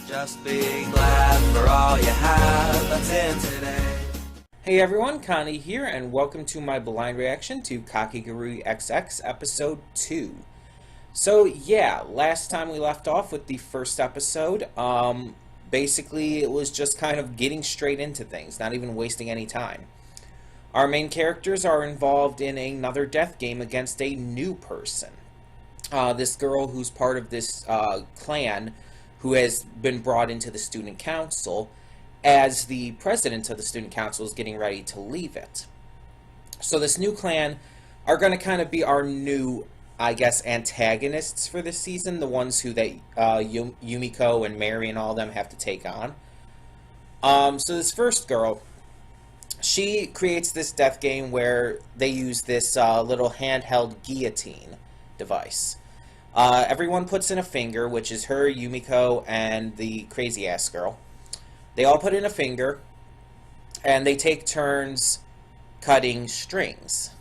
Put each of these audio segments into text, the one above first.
Just be glad for all you have that's in today. Hey everyone, Connie here, and welcome to my blind reaction to Kakegurui XX Episode 2. So yeah, last time we left off with the first episode, basically it was just kind of getting straight into things, not even wasting any time. Our main characters are involved in another death game against a new person. This girl who's part of this clan who has been brought into the student council as the president of the student council is getting ready to leave it. So this new clan are going to kind of be our new, I guess, antagonists for this season, the ones who Yumiko and Mary and all of them have to take on. So this first girl, she creates this death game where they use this little handheld guillotine device. Everyone puts in a finger, which is her, Yumiko, and the crazy-ass girl. They all put in a finger, and they take turns cutting strings.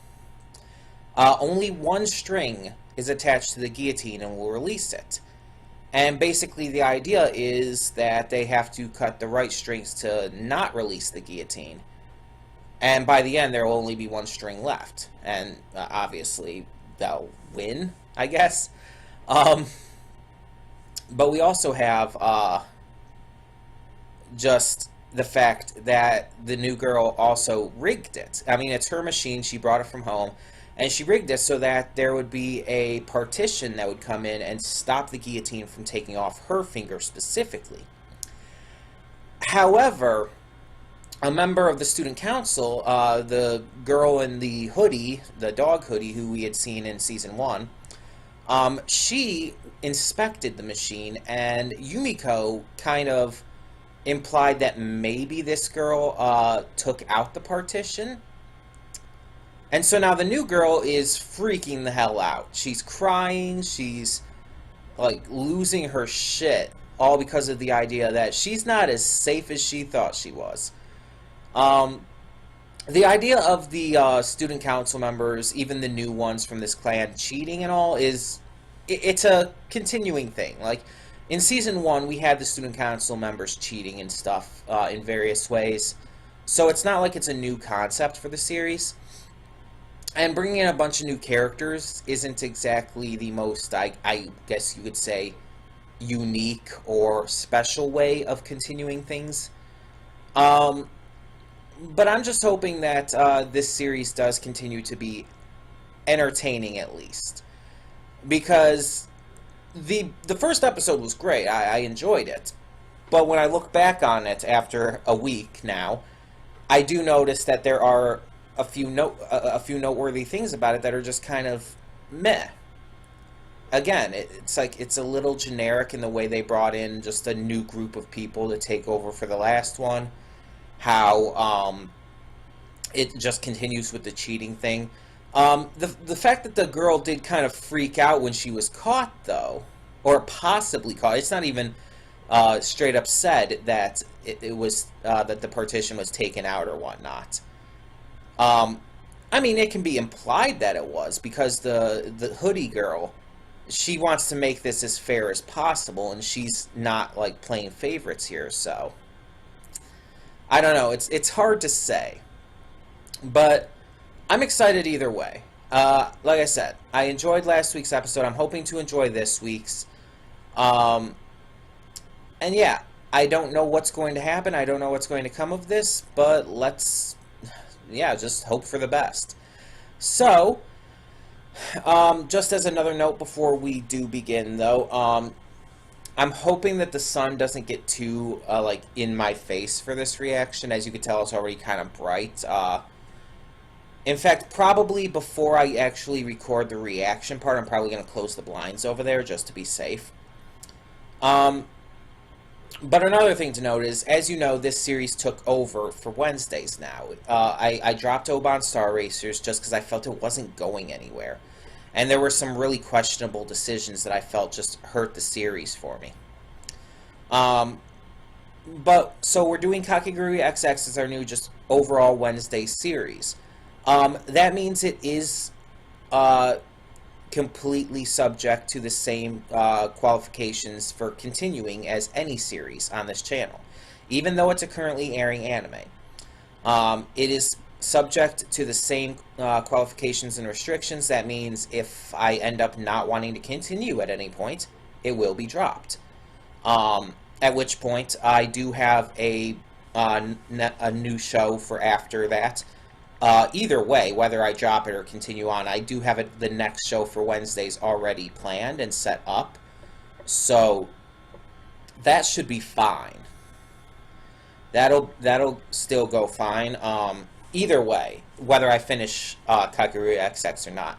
Only one string is attached to the guillotine and will release it. And basically the idea is that they have to cut the right strings to not release the guillotine. And by the end, there will only be one string left. And obviously, they'll win, I guess. But we also have just the fact that the new girl also rigged it. I mean, it's her machine. She brought it from home. And she rigged it so that there would be a partition that would come in and stop the guillotine from taking off her finger specifically. However, a member of the student council, the girl in the hoodie, the dog hoodie who we had seen in Season 1, she inspected the machine, and Yumiko kind of implied that maybe this girl took out the partition. And so now the new girl is freaking the hell out. She's crying, she's like losing her shit, all because of the idea that she's not as safe as she thought she was. The idea of the student council members, even the new ones from this clan, cheating and all it's a continuing thing. Like, in Season 1, we had the student council members cheating and stuff in various ways. So it's not like it's a new concept for the series. And bringing in a bunch of new characters isn't exactly the most, I guess you could say, unique or special way of continuing things. But I'm just hoping that this series does continue to be entertaining, at least. Because the first episode was great. I enjoyed it. But when I look back on it after a week now, I do notice that there are a few noteworthy things about it that are just kind of meh. Again, it's like it's a little generic in the way they brought in just a new group of people to take over for the last one. How it just continues with the cheating thing. The fact that the girl did kind of freak out when she was caught, though, or possibly caught, it's not even straight up said that it was that the partition was taken out or whatnot. I mean, it can be implied that it was, because the hoodie girl, she wants to make this as fair as possible, and she's not like playing favorites here, so I don't know. It's hard to say, but I'm excited either way. Like I said, I enjoyed last week's episode. I'm hoping to enjoy this week's. And yeah, I don't know what's going to happen. I don't know what's going to come of this, but let's, just hope for the best. So, just as another note before we do begin, though, I'm hoping that the sun doesn't get too, in my face for this reaction. As you can tell, it's already kind of bright. In fact, probably before I actually record the reaction part, I'm probably going to close the blinds over there just to be safe. But another thing to note is, as you know, this series took over for Wednesdays now. I dropped Oban Star Racers just because I felt it wasn't going anywhere. And there were some really questionable decisions that I felt just hurt the series for me. So we're doing Kakegurui XX as our new just overall Wednesday series. That means it is completely subject to the same qualifications for continuing as any series on this channel, even though it's a currently airing anime. It is subject to the same qualifications and restrictions. That means if I end up not wanting to continue at any point, it will be dropped. At which point, I do have a new show for after that. Either way, whether I drop it or continue on, I do have the next show for Wednesdays already planned and set up. So that should be fine. That'll still go fine. Either way, whether I finish Kakegurui XX or not.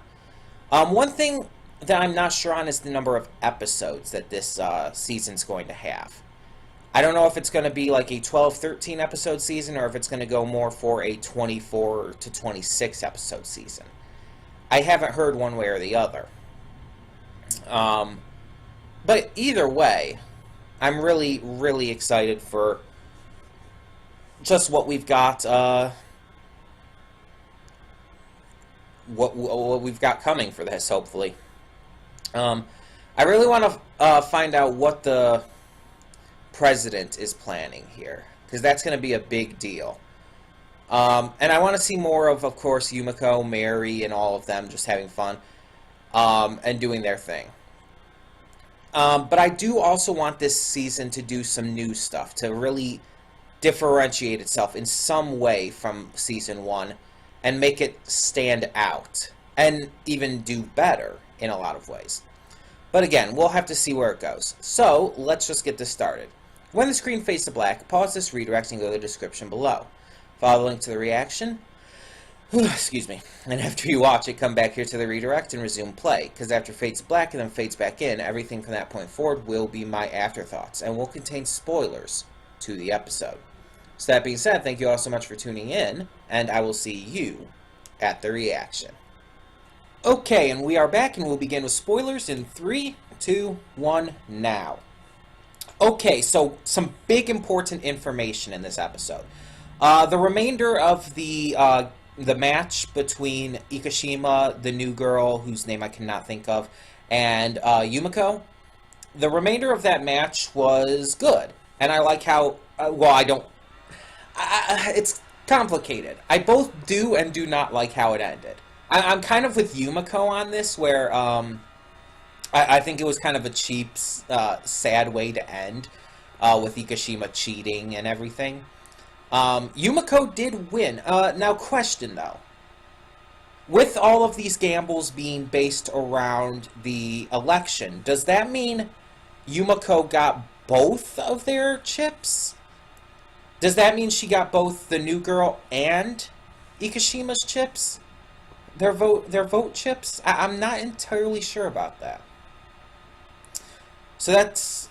One thing that I'm not sure on is the number of episodes that this season's going to have. I don't know if it's going to be like a 12-13 episode season or if it's going to go more for a 24 to 26 episode season. I haven't heard one way or the other. But either way, I'm really, really excited for just what we've got, what we've got coming for this, hopefully. I really want to find out what the president is planning here, because that's going to be a big deal. And I want to see more of course, Yumiko, Mary, and all of them just having fun and doing their thing. But I do also want this season to do some new stuff, to really differentiate itself in some way from Season 1 and make it stand out and even do better in a lot of ways. But again, we'll have to see where it goes. So, let's just get this started. When the screen fades to black, pause this redirect and go to the description below. Follow the link to the reaction. Excuse me. And after you watch it, come back here to the redirect and resume play. Because after it fades to black and then fades back in, everything from that point forward will be my afterthoughts and will contain spoilers to the episode. So that being said, thank you all so much for tuning in, and I will see you at the reaction. Okay, and we are back, and we'll begin with spoilers in 3, 2, 1, now. Okay, so some big important information in this episode. The remainder of the match between Ikashima, the new girl, whose name I cannot think of, and Yumiko, the remainder of that match was good. And I like how, it's complicated. I both do and do not like how it ended. I'm kind of with Yumiko on this, where I think it was kind of a cheap, sad way to end, with Ikashima cheating and everything. Yumiko did win. Now, question, though. With all of these gambles being based around the election, does that mean Yumiko got both of their chips? Does that mean she got both the new girl and Ikashima's chips? Their vote chips? I'm not entirely sure about that. So that's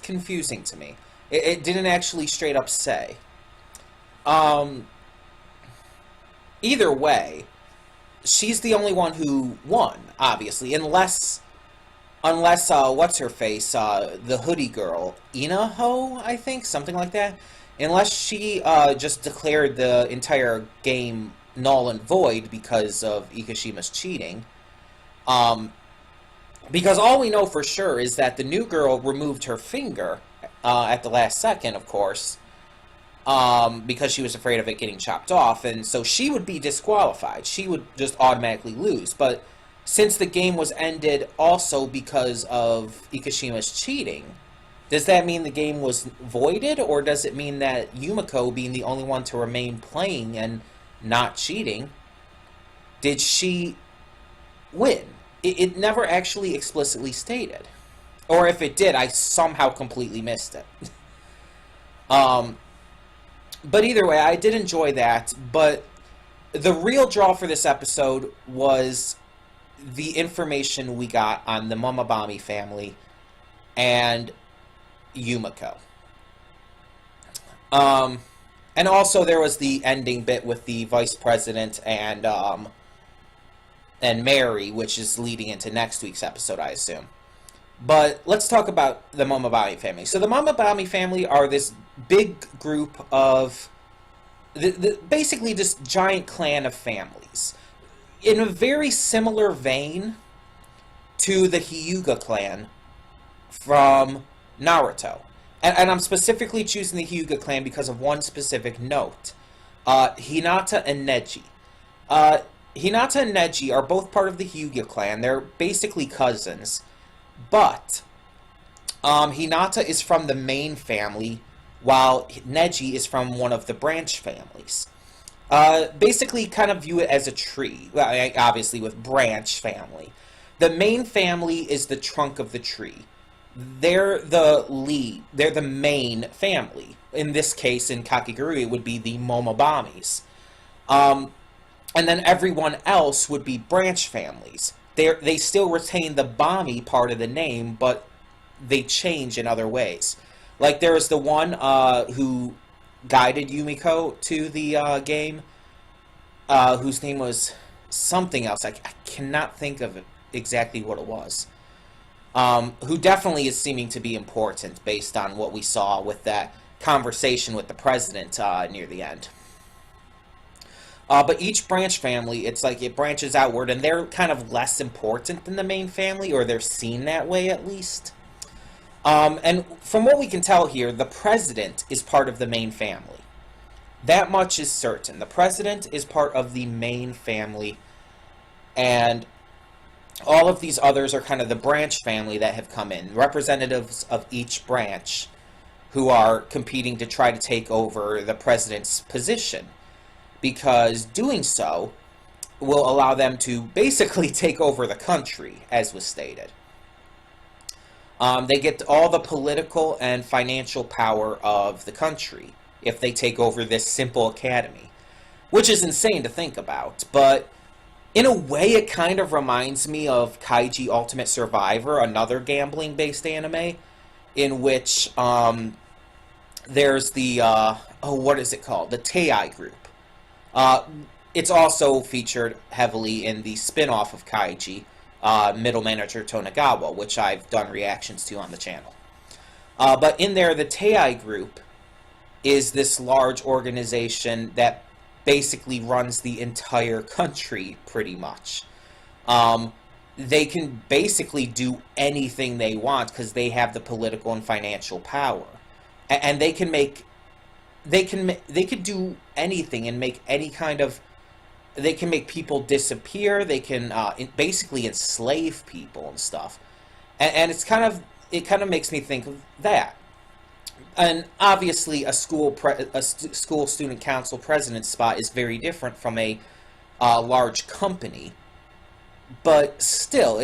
confusing to me. It didn't actually straight up say. Either way, she's the only one who won, obviously, unless what's her face, the hoodie girl, Inaho, I think, something like that. Unless she just declared the entire game null and void because of Ikashima's cheating. Because all we know for sure is that the new girl removed her finger at the last second, of course, because she was afraid of it getting chopped off, and so she would be disqualified. She would just automatically lose. But since the game was ended also because of Ikashima's cheating, does that mean the game was voided, or does it mean that Yumiko, being the only one to remain playing and not cheating, did she win? It never actually explicitly stated. Or if it did, I somehow completely missed it. But either way, I did enjoy that, but the real draw for this episode was the information we got on the Momobami family and Yumiko. And also there was the ending bit with the vice president and Mary, which is leading into next week's episode, I assume. But let's talk about the Momobami family. So the Momobami family are this big group of basically this giant clan of families. in a very similar vein to the Hyuga clan from Naruto. And I'm specifically choosing the Hyuga clan because of one specific note. Hinata and Neji. Hinata and Neji are both part of the Hyuga clan. They're basically cousins. But Hinata is from the main family, while Neji is from one of the branch families. Basically, kind of view it as a tree. Well, obviously, with branch family. The main family is the trunk of the tree. They're the lead. They're the main family. In this case, in Kakegurui, it would be the Momobamis. And then everyone else would be branch families. They still retain the Bami part of the name, but they change in other ways. Like, there was the one who guided Yumiko to the game, whose name was something else. I cannot think of exactly what it was. Who definitely is seeming to be important based on what we saw with that conversation with the president near the end. But each branch family, it's like it branches outward, and they're kind of less important than the main family, or they're seen that way at least. And from what we can tell here, the president is part of the main family. That much is certain. The president is part of the main family, and all of these others are kind of the branch family that have come in, representatives of each branch who are competing to try to take over the president's position, because doing so will allow them to basically take over the country, as was stated. They get all the political and financial power of the country if they take over this simple academy, which is insane to think about, but in a way it kind of reminds me of Kaiji Ultimate Survivor, another gambling-based anime, in which there's the, what is it called? The Tei group. It's also featured heavily in the spin-off of Kaiji, Middle Manager Tonagawa, which I've done reactions to on the channel. But in there, the Tei group is this large organization that basically runs the entire country, pretty much. They can basically do anything they want because they have the political and financial power, and they could do anything and make any kind of. They can make people disappear. They can basically enslave people and stuff, and it kind of makes me think of that. And obviously, a school student council president spot is very different from a large company, but still,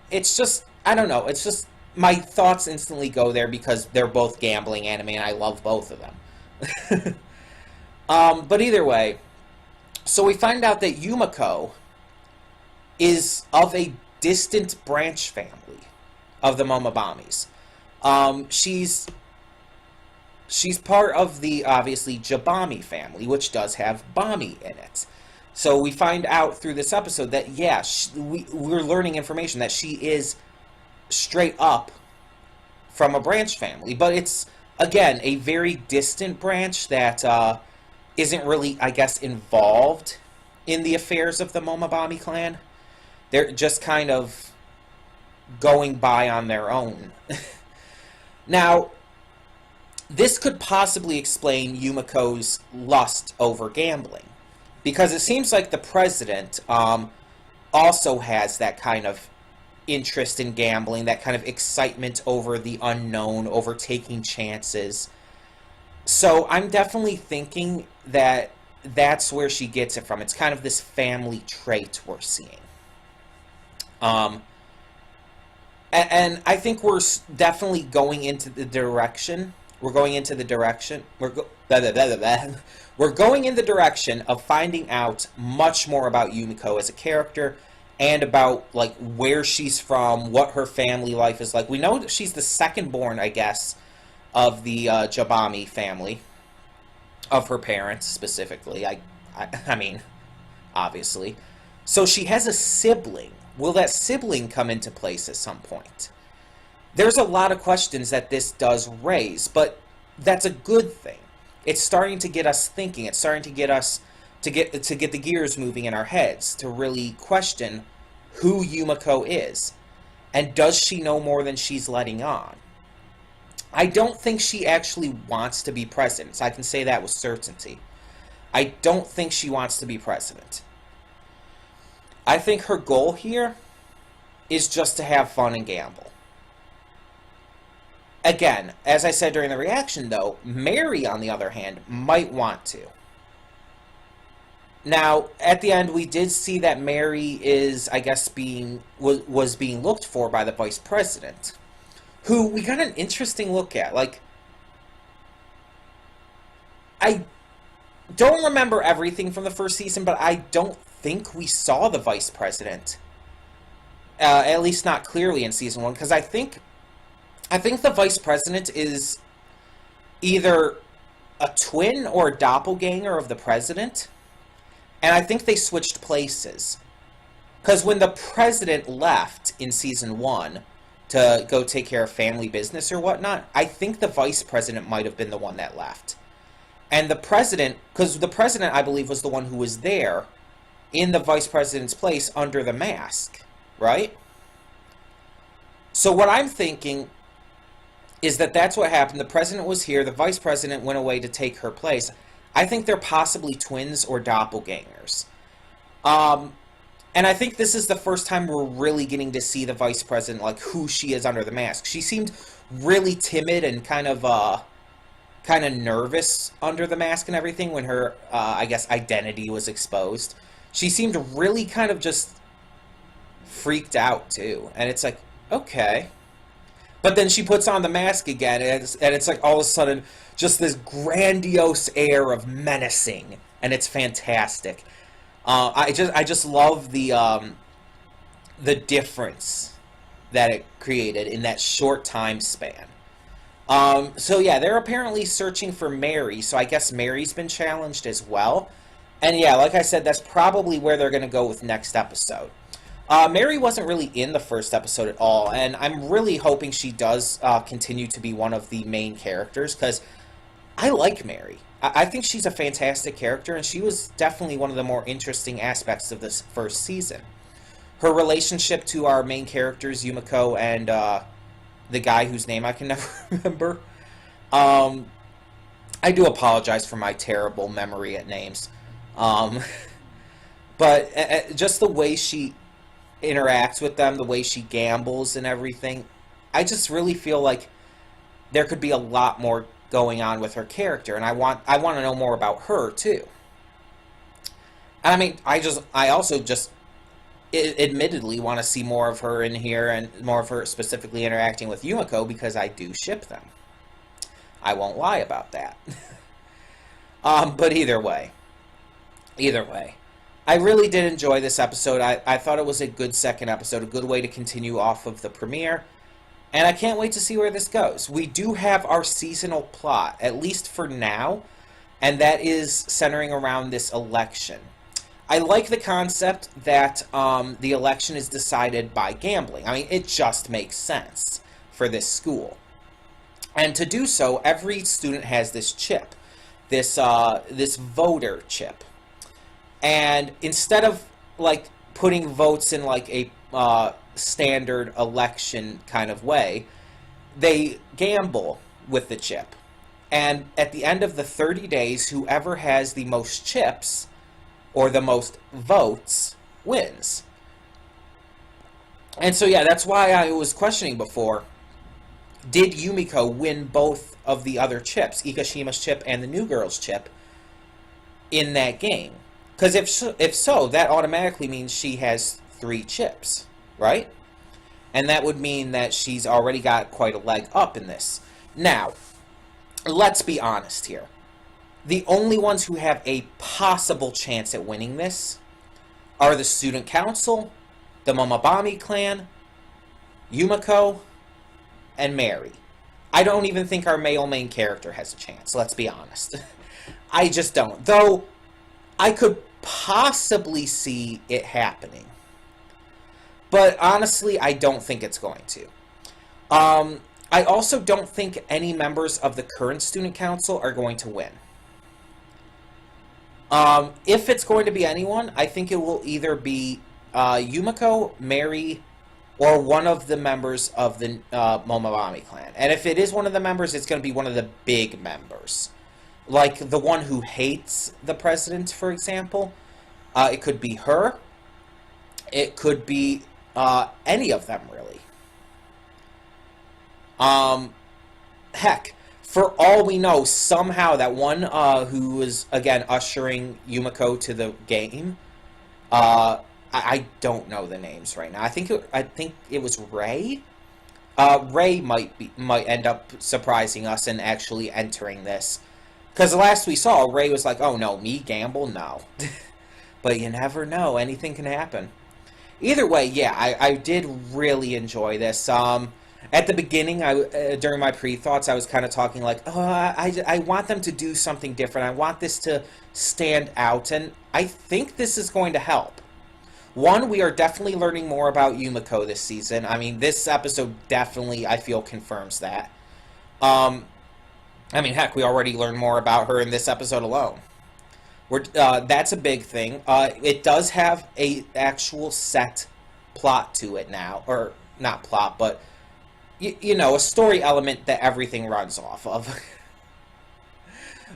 it's just, I don't know. It's just my thoughts instantly go there because they're both gambling anime, and I love both of them. But either way, so we find out that Yumiko is of a distant branch family of the Momobamis. She's part of the, obviously, Jabami family, which does have Bami in it. So we find out through this episode that, yeah, we're learning information that she is straight up from a branch family. But it's, again, a very distant branch that isn't really, I guess, involved in the affairs of the Momobami clan. They're just kind of going by on their own. Now, this could possibly explain Yumiko's lust over gambling, because it seems like the president also has that kind of interest in gambling, that kind of excitement over the unknown, over taking chances. So I'm definitely thinking that that's where she gets it from. It's kind of this family trait we're seeing. And I think we're definitely going into the direction. We're going into the direction. We're going in the direction of finding out much more about Yumiko as a character, and about like where she's from, what her family life is like. We know that she's the second born, I guess, of the Jabami family, of her parents specifically. I mean, obviously. So she has a sibling. Will that sibling come into place at some point? There's a lot of questions that this does raise, but that's a good thing. It's starting to get us thinking. It's starting to get us to get the gears moving in our heads, to really question who Yumiko is, and does she know more than she's letting on. I don't think she actually wants to be president, so I can say that with certainty. I don't think she wants to be president. I think her goal here is just to have fun and gamble. Again, as I said during the reaction, though, Mary, on the other hand, might want to. Now, at the end, we did see that Mary is, I guess, was being looked for by the vice president, who we got an interesting look at. Like, I don't remember everything from the first season, but I don't think we saw the vice president, at least not clearly in season 1, because I think the vice president is either a twin or a doppelganger of the president, and I think they switched places. Because when the president left in season 1 to go take care of family business or whatnot, I think the vice president might have been the one that left. And the president, because the president, I believe, was the one who was there in the vice president's place under the mask, right? So what I'm thinking is that that's what happened. The president was here, the vice president went away to take her place. I think they're possibly twins or doppelgangers. And I think this is the first time we're really getting to see the vice president, like, who she is under the mask. She seemed really timid and kind of nervous under the mask and everything when her, I guess, identity was exposed. She seemed really kind of just freaked out, too. And it's like, okay. But then she puts on the mask again, and it's like all of a sudden just this grandiose air of menacing, and it's fantastic. I just love the difference that it created in that short time span. So yeah, they're apparently searching for Mary, so I guess Mary's been challenged as well. And yeah, like I said, that's probably where they're going to go with next episode. Mary wasn't really in the first episode at all, and I'm really hoping she does continue to be one of the main characters, because I like Mary. I think she's a fantastic character, and she was definitely one of the more interesting aspects of this first season. Her relationship to our main characters, Yumiko and the guy whose name I can never remember. I do apologize for my terrible memory at names. But just the way she interacts with them, the way she gambles and everything, I just really feel like there could be a lot more going on with her character, and I want to know more about her too. And I mean, I also just admittedly want to see more of her in here, and more of her specifically interacting with Yumiko, because I do ship them. I won't lie about that. But either way, I really did enjoy this episode. I thought it was a good second episode, a good way to continue off of the premiere. And I can't wait to see where this goes. We do have our seasonal plot, at least for now, and that is centering around this election. I like the concept that the election is decided by gambling. I mean, it just makes sense for this school. And to do so, every student has this chip, this voter chip. And instead of, like, putting votes in, like, a standard election kind of way, they gamble with the chip. And at the end of the 30 days, whoever has the most chips or the most votes wins. And so, yeah, that's why I was questioning before. Did Yumiko win both of the other chips, Ikashima's chip and the New Girl's chip, in that game? Because if so, that automatically means she has 3 chips, right? And that would mean that she's already got quite a leg up in this. Now, let's be honest here. The only ones who have a possible chance at winning this are the Student Council, the Momobami clan, Yumiko, and Mary. I don't even think our male main character has a chance, let's be honest. I just don't. Though, I could possibly see it happening. But honestly, I don't think it's going to. I also don't think any members of the current Student Council are going to win. If it's going to be anyone, I think it will either be Yumiko, Mary, or one of the members of the Momobami clan. And if it is one of the members, it's going to be one of the big members. Like the one who hates the president, for example. It could be her. It could be any of them, really. Heck, for all we know, somehow that one who was, again, ushering Yumiko to the game, I don't know the names right now. I think it was Ray. Ray might end up surprising us and actually entering this, because the last we saw, Ray was like, "Oh no, me gamble, no." But you never know; anything can happen. Either way, yeah, I did really enjoy this. At the beginning, during my pre-thoughts, I was kind of talking like, "Oh, I want them to do something different. I want this to stand out," and I think this is going to help. One, we are definitely learning more about Yumiko this season. I mean, this episode definitely, I feel, confirms that. I mean, heck, we already learned more about her in this episode alone. That's a big thing. It does have a actual set plot to it now. Or, not plot, but, you know, a story element that everything runs off of.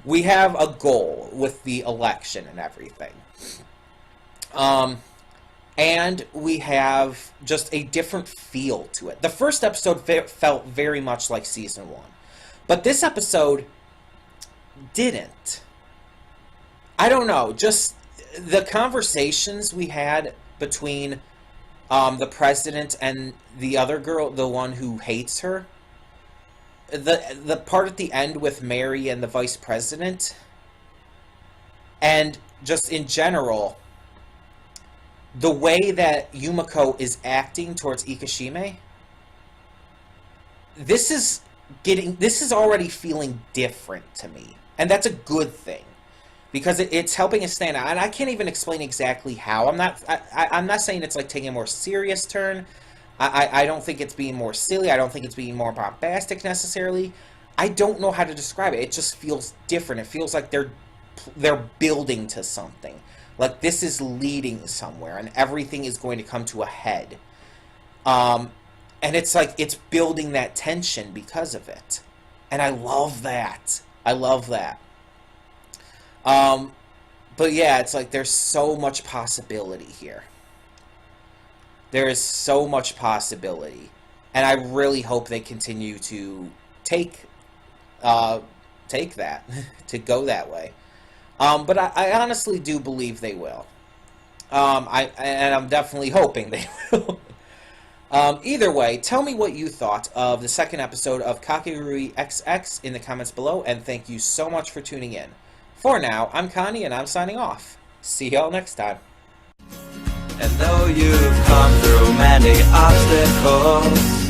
We have a goal with the election and everything. And we have just a different feel to it. The first episode felt very much like Season 1. But this episode didn't. I don't know. Just the conversations we had between the president and the other girl, the one who hates her. The part at the end with Mary and the vice president. And just in general, the way that Yumiko is acting towards Ikishime, this is already feeling different to me. And that's a good thing, because it's helping us stand out. And I can't even explain exactly how. I'm not saying it's like taking a more serious turn. I don't think it's being more silly. I don't think it's being more bombastic necessarily. I don't know how to describe it. It just feels different. It feels like they're building to something. Like this is leading somewhere, and everything is going to come to a head. And it's like it's building that tension because of it. And I love that. I love that. But yeah, it's like there's so much possibility here. There is so much possibility. And I really hope they continue to take that, to go that way. But I honestly do believe they will. And I'm definitely hoping they will. Either way, tell me what you thought of the second episode of Kakegurui XX in the comments below, and thank you so much for tuning in. For now, I'm Connie, and I'm signing off. See y'all next time. And though you've come through many obstacles,